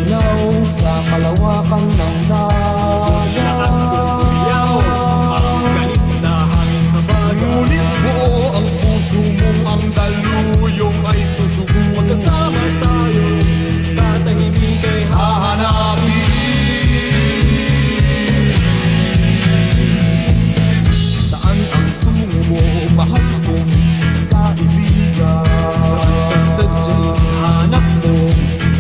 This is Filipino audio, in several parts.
ilaw sa kalawakan ng dagat. Lakas kong umiyaw, parang galit na hangin habag. Ngunit buo ang puso mong ang daluyong ay susugo. Magkasama tayo, tatahimik ay Hahanapin saan ang tungo mo, mahal kong kaibigan. saan sa sadyang hanap mo,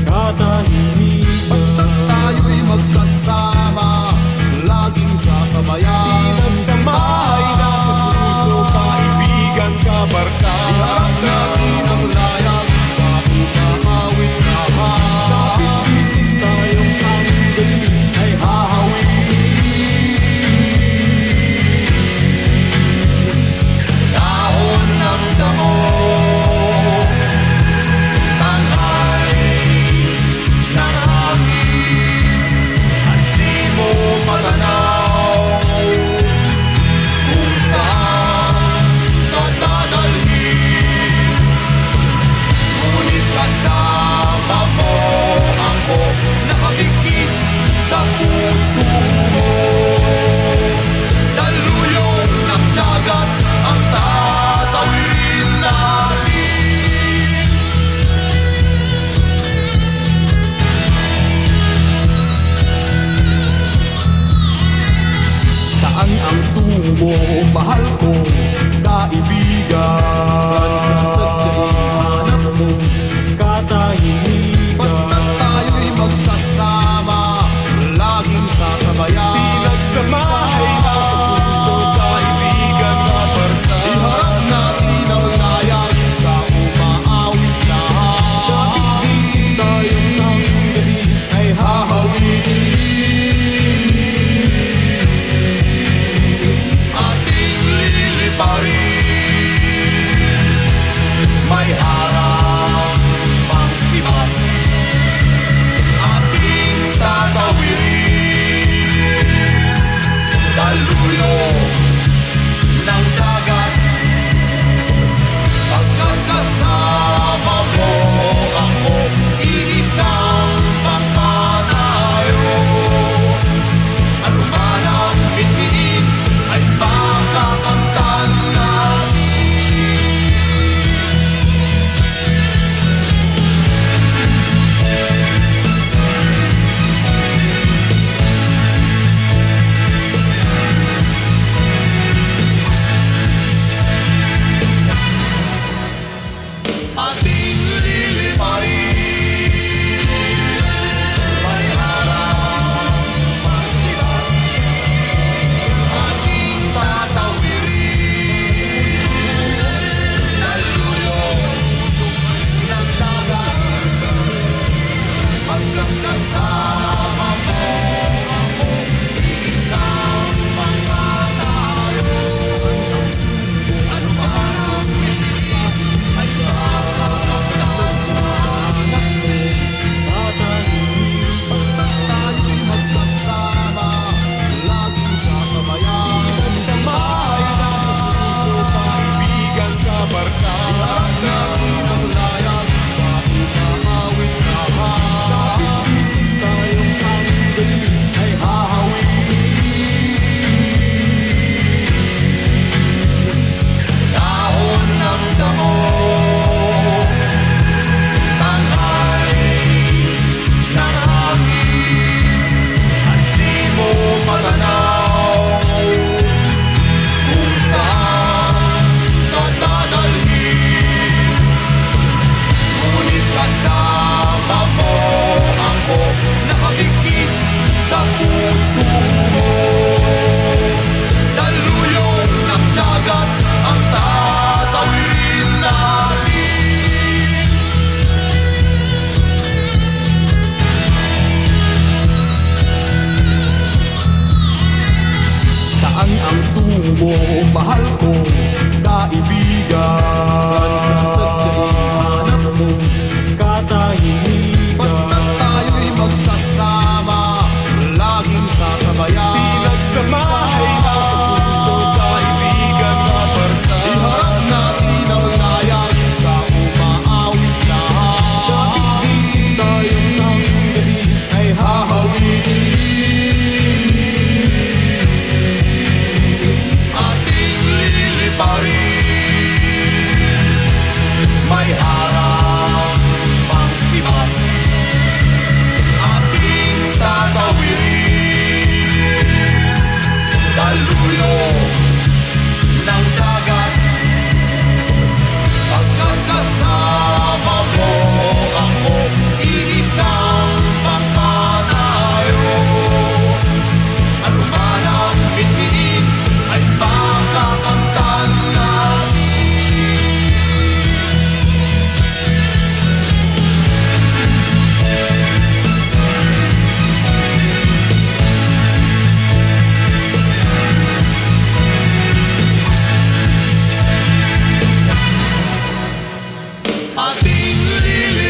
katahimikan. Basta tayo'y magkasama, laging sasabayan. Pinagsamahay na sa puso, kaibigan, kabarkada. Iharap natin ang layag sa umaawit na Napipising tayong ang galing ay dahon ng damo, tanay ng hangin, at di mo matanaw kung saan ka dadalhin. Ngunit kasama mo ako, nakabigkis sa puso mo. Daluyong ng dagat ang tatawirin natin. Saan ang tungo mo, mahal kong kaibigan? saan sa sadyang hanap mo, katahimikan. Basta tayo'y magkasama, laging sasabayan. Pinagsamahay na sa puso, kaibigan, kabarkada. Iharap natin ang layag sa umaawit na Napipising tayong ang gabi ay hahawiin. Ating liliparin, may harap pang sibat. Ating tatawirin, daluyong ng dagat. Pagkakasama mo ako, iisang bangka tayo. Ano man ang bitiin ay makakamtan natin. Ating liliparin, may harap pang sibat. Ating tatawirin, daluyong ng dagat. Pagkakasama mo ako, iisang bangka tayo. Ano man ang bitiin ay basta tayo'y magkasama, laging sasabayan. Samahay na sa puso, kaibigan, kabarkada. Iharap natin ang layag sa umaawit na Napipising tayong ang gabi ay dahon ng damo, tanay ng hangin, at di mo matanaw kung saan ka dadalhin. Ngunit kasama mo ako, nakabigkis sa puso mo. Daluyong ng dagat ang tatawirin natin. Saan ang tungo mo, mahal kong kaibigan? saan sa sadyang hanap mo, katahimikan. Basta tayo'y magkasama, laging sasabayan. Pinagsamahay na sa puso, kaibigan, kabarkada. Iharap natin ang layag sa umaawit na Napipising tayong ang gabi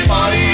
Pari